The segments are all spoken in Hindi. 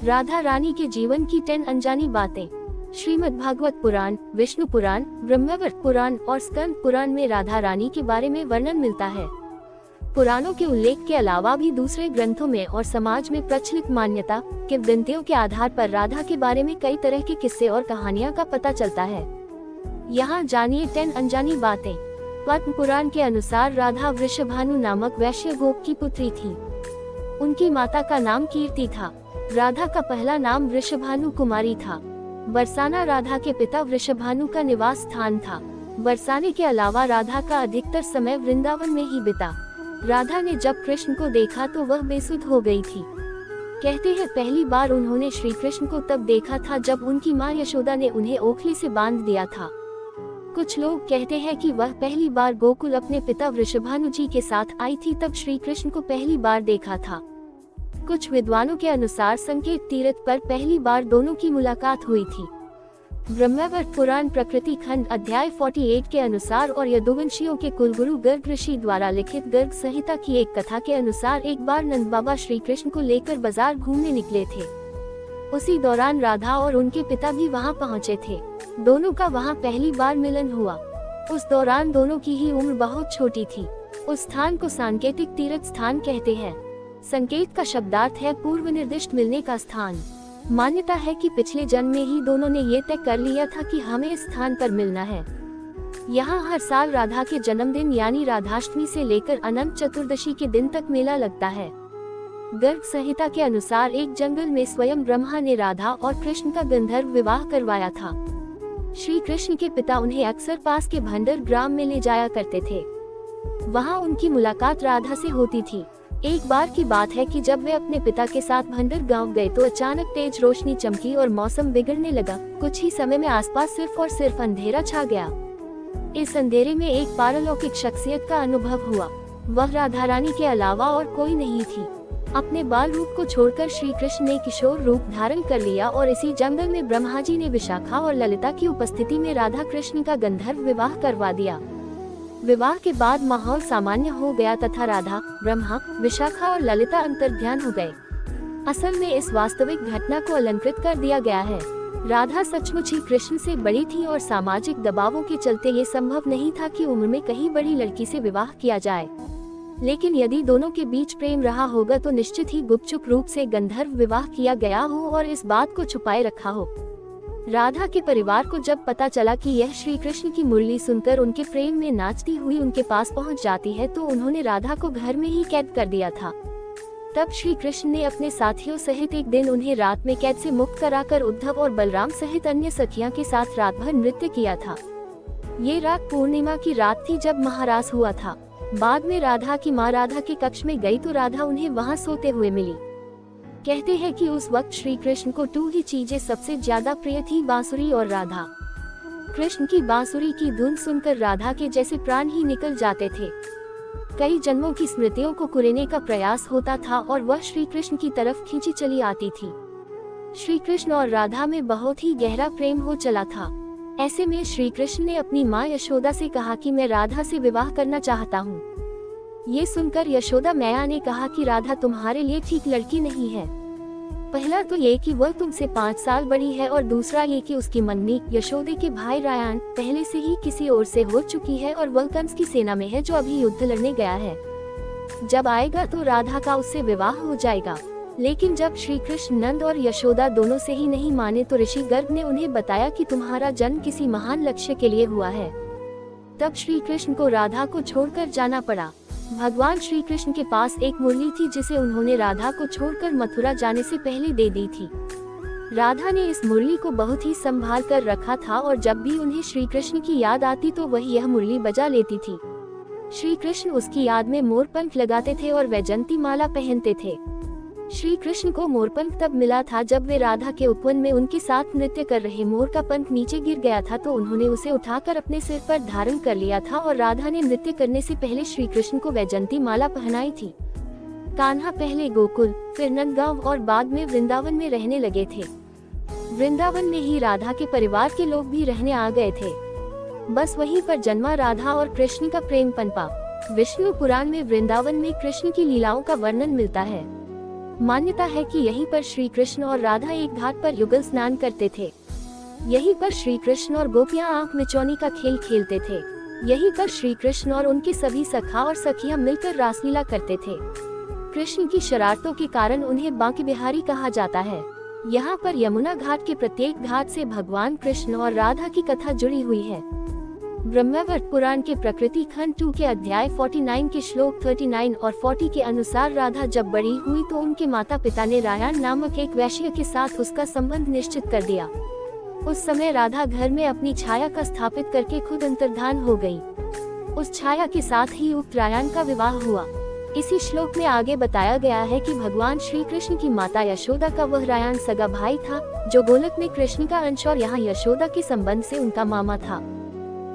राधा रानी के जीवन की 10 अनजानी बातें। श्रीमद् भागवत पुराण, विष्णु पुराण, ब्रह्मवत पुराण और स्कंद पुराण में राधा रानी के बारे में वर्णन मिलता है। पुराणों के उल्लेख के अलावा भी दूसरे ग्रंथों में और समाज में प्रचलित मान्यता, किंवदंतियों के आधार पर राधा के बारे में कई तरह के किस्से और कहानियां का पता चलता है। यहाँ जानिए 10 अनजानी बातें। पद्म पुराण के अनुसार राधा वृषभानु नामक वैश्य गोप की पुत्री थी। उनकी माता का नाम कीर्ति था। राधा का पहला नाम वृषभानु कुमारी था। बरसाना राधा के पिता वृषभानु का निवास स्थान था। बरसाने के अलावा राधा का अधिकतर समय वृंदावन में ही बिता। राधा ने जब कृष्ण को देखा तो वह बेसुध हो गई थी। कहते हैं पहली बार उन्होंने श्री कृष्ण को तब देखा था जब उनकी माँ यशोदा ने उन्हें ओखली से बांध दिया था। कुछ लोग कहते हैं कि वह पहली बार गोकुल अपने पिता वृषभानु जी के साथ आई थी, तब श्री कृष्ण को पहली बार देखा था। कुछ विद्वानों के अनुसार संकेत तीर्थ पर पहली बार दोनों की मुलाकात हुई थी। ब्रह्मवत पुराण प्रकृति खंड अध्याय 48 के अनुसार और यदुवंशियों के कुलगुरु गर्ग ऋषि द्वारा लिखित गर्ग संहिता की एक कथा के अनुसार एक बार नंद बाबा श्री कृष्ण को लेकर बाजार घूमने निकले थे। उसी दौरान राधा और उनके पिता भी वहां पहुंचे थे। दोनों का वहां पहली बार मिलन हुआ। उस दौरान दोनों की ही उम्र बहुत छोटी थी। उस स्थान को सांकेतिक तीर्थ स्थान कहते हैं। संकेत का शब्दार्थ है पूर्व निर्दिष्ट मिलने का स्थान। मान्यता है कि पिछले जन्म में ही दोनों ने ये तय कर लिया था कि हमें इस स्थान पर मिलना है। यहाँ हर साल राधा के जन्मदिन यानी राधाष्टमी से लेकर अनंत चतुर्दशी के दिन तक मेला लगता है। गर्ग संहिता के अनुसार एक जंगल में स्वयं ब्रह्मा ने राधा और कृष्ण का गंधर्व विवाह करवाया था। श्री कृष्ण के पिता उन्हें अक्सर पास के भंडर ग्राम में ले जाया करते थे। वहाँ उनकी मुलाकात राधा से होती थी। एक बार की बात है कि जब वे अपने पिता के साथ भंडर गांव गए तो अचानक तेज रोशनी चमकी और मौसम बिगड़ने लगा। कुछ ही समय में आसपास सिर्फ और सिर्फ अंधेरा छा गया। इस अंधेरे में एक पारलौकिक शख्सियत का अनुभव हुआ। वह राधा रानी के अलावा और कोई नहीं थी। अपने बाल रूप को छोड़कर श्री कृष्ण ने किशोर रूप धारण कर लिया और इसी जंगल में ब्रह्मा जी ने विशाखा और ललिता की उपस्थिति में राधा कृष्ण का गंधर्व विवाह करवा दिया। विवाह के बाद माहौल सामान्य हो गया तथा राधा, ब्रह्मा, विशाखा और ललिता अंतर्ध्यान हो गए। असल में इस वास्तविक घटना को अलंकृत कर दिया गया है। राधा सचमुच ही कृष्ण से बड़ी थी और सामाजिक दबावों के चलते ये संभव नहीं था कि उम्र में कहीं बड़ी लड़की से विवाह किया जाए। लेकिन यदि दोनों के बीच प्रेम रहा होगा तो निश्चित ही गुपचुप रूप से गंधर्व विवाह किया गया हो और इस बात को छुपाए रखा हो। राधा के परिवार को जब पता चला कि यह श्री कृष्ण की मुरली सुनकर उनके प्रेम में नाचती हुई उनके पास पहुंच जाती है तो उन्होंने राधा को घर में ही कैद कर दिया था। तब श्री कृष्ण ने अपने साथियों सहित एक दिन उन्हें रात में कैद से मुक्त कराकर उद्धव और बलराम सहित अन्य सखियां के साथ रात भर नृत्य किया था। ये रात पूर्णिमा की रात थी जब महारास हुआ था। बाद में राधा की माँ राधा के कक्ष में गई तो राधा उन्हें वहाँ सोते हुए मिली। कहते हैं कि उस वक्त श्री कृष्ण को 2 ही चीजें सबसे ज्यादा प्रिय थी, बांसुरी और राधा। कृष्ण की बांसुरी की धुन सुनकर राधा के जैसे प्राण ही निकल जाते थे। कई जन्मों की स्मृतियों को कुरेने का प्रयास होता था और वह श्री कृष्ण की तरफ खींची चली आती थी। श्री कृष्ण और राधा में बहुत ही गहरा प्रेम हो चला था। ऐसे में श्री कृष्ण ने अपनी माँ यशोदा से कहा कि मैं राधा से विवाह करना चाहता हूँ। ये सुनकर यशोदा मैया ने कहा कि राधा तुम्हारे लिए ठीक लड़की नहीं है। पहला तो ये कि वह तुमसे 5 साल बड़ी है और दूसरा ये कि उसकी मम्मी यशोदे के भाई रायन पहले से ही किसी और से हो चुकी है और वह कंस की सेना में है जो अभी युद्ध लड़ने गया है। जब आएगा तो राधा का उससे विवाह हो जाएगा। लेकिन जब श्री कृष्ण नंद और यशोदा दोनों से ही नहीं माने तो ऋषि गर्ग ने उन्हें बताया कि तुम्हारा जन्म किसी महान लक्ष्य के लिए हुआ है। तब श्री कृष्ण को राधा को छोड़कर जाना पड़ा। भगवान श्री कृष्ण के पास एक मुरली थी जिसे उन्होंने राधा को छोड़कर मथुरा जाने से पहले दे दी थी। राधा ने इस मुरली को बहुत ही संभाल कर रखा था और जब भी उन्हें श्री कृष्ण की याद आती तो वह यह मुरली बजा लेती थी। श्री कृष्ण उसकी याद में मोरपंख लगाते थे और वैजंती माला पहनते थे। श्री कृष्ण को मोरपंख तब मिला था जब वे राधा के उपवन में उनके साथ नृत्य कर रहे मोर का पंख नीचे गिर गया था तो उन्होंने उसे उठाकर अपने सिर पर धारण कर लिया था और राधा ने नृत्य करने से पहले श्री कृष्ण को वैजंती माला पहनाई थी। कान्हा पहले गोकुल, फिर नंदगांव और बाद में वृंदावन में रहने लगे थे। वृंदावन में ही राधा के परिवार के लोग भी रहने आ गए थे। बस वहीं पर जन्मा राधा और कृष्ण का प्रेम पनपा। विष्णु पुराण में वृंदावन में कृष्ण की लीलाओं का वर्णन मिलता है। मान्यता है कि यहीं पर श्री कृष्ण और राधा एक घाट पर युगल स्नान करते थे। यहीं पर श्री कृष्ण और गोपियां आंख मिचौनी का खेल खेलते थे। यहीं पर श्री कृष्ण और उनके सभी सखा और सखियां मिलकर रासलीला करते थे। कृष्ण की शरारतों के कारण उन्हें बांके बिहारी कहा जाता है। यहाँ पर यमुना घाट के प्रत्येक घाट से भगवान कृष्ण और राधा की कथा जुड़ी हुई है। ब्रह्मवत पुराण के प्रकृति खंड 2 के अध्याय 49 के श्लोक 39 और 40 के अनुसार राधा जब बड़ी हुई तो उनके माता पिता ने रायण नामक एक वैश्य के साथ उसका संबंध निश्चित कर दिया। उस समय राधा घर में अपनी छाया का स्थापित करके खुद अंतर्धान हो गई। उस छाया के साथ ही उक्त रायण का विवाह हुआ। इसी श्लोक में आगे बताया गया है कि भगवान श्री कृष्ण की माता यशोदा का वह रायण सगा भाई था, जो गोलक में कृष्ण का अंश और यहाँ यशोदा के संबंध से उनका मामा था।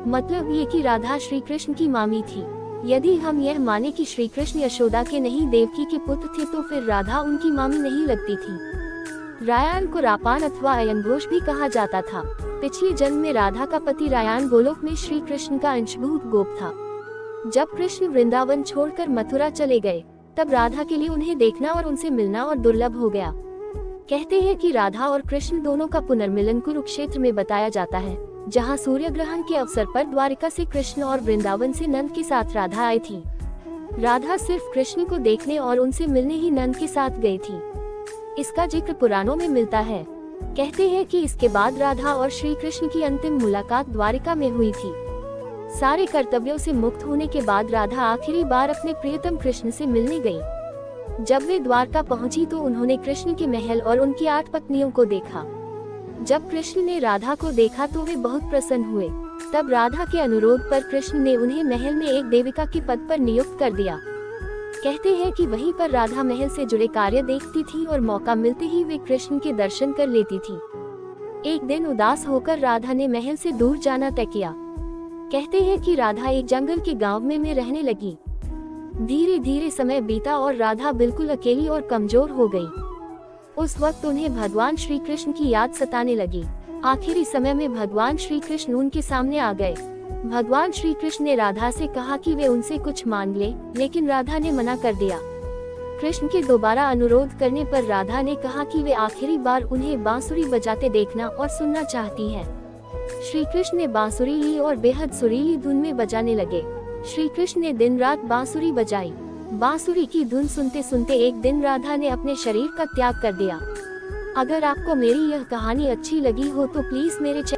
मतलब ये कि राधा श्री कृष्ण की मामी थी। यदि हम यह माने कि श्री कृष्ण यशोदा के नहीं देवकी के पुत्र थे तो फिर राधा उनकी मामी नहीं लगती थी। रायण को रापान अथवा अयनघोष भी कहा जाता था। पिछले जन्म में राधा का पति रायण गोलोक में श्री कृष्ण का अंशभूत गोप था। जब कृष्ण वृंदावन छोड़कर मथुरा चले गए तब राधा के लिए उन्हें देखना और उनसे मिलना और दुर्लभ हो गया। कहते हैं कि राधा और कृष्ण दोनों का पुनर्मिलन कुरुक्षेत्र में बताया जाता है, जहां सूर्य ग्रहण के अवसर पर द्वारिका से कृष्ण और वृंदावन से नंद के साथ राधा आई थी। राधा सिर्फ कृष्ण को देखने और उनसे मिलने ही नंद के साथ गई थी। इसका जिक्र पुराणों में मिलता है। कहते हैं कि इसके बाद राधा और श्री कृष्ण की अंतिम मुलाकात द्वारिका में हुई थी। सारे कर्तव्यों से मुक्त होने के बाद राधा आखिरी बार अपने प्रियतम कृष्ण से मिलने गई। जब वे द्वारका पहुंची तो उन्होंने कृष्ण के महल और उनकी 8 पत्नियों को देखा। जब कृष्ण ने राधा को देखा तो वे बहुत प्रसन्न हुए। तब राधा के अनुरोध पर कृष्ण ने उन्हें महल में एक देविका के पद पर नियुक्त कर दिया। कहते हैं कि वहीं पर राधा महल से जुड़े कार्य देखती थी और मौका मिलते ही वे कृष्ण के दर्शन कर लेती थी। एक दिन उदास होकर राधा ने महल से दूर जाना तय किया। कहते हैं कि राधा एक जंगल के गांव में रहने लगी। धीरे धीरे समय बीता और राधा बिल्कुल अकेली और कमजोर हो गई। उस वक्त उन्हें भगवान श्री कृष्ण की याद सताने लगी। आखिरी समय में भगवान श्री कृष्ण उनके सामने आ गए। भगवान श्री कृष्ण ने राधा से कहा कि वे उनसे कुछ मांग ले, लेकिन राधा ने मना कर दिया। कृष्ण के दोबारा अनुरोध करने पर राधा ने कहा कि वे आखिरी बार उन्हें बांसुरी बजाते देखना और सुनना चाहती हैं। श्री कृष्ण ने बांसुरी ली और बेहद सुरीली धुन में बजाने लगे। श्री कृष्ण ने दिन रात बांसुरी बजाई। बांसुरी की धुन सुनते सुनते एक दिन राधा ने अपने शरीर का त्याग कर दिया। अगर आपको मेरी यह कहानी अच्छी लगी हो तो प्लीज मेरे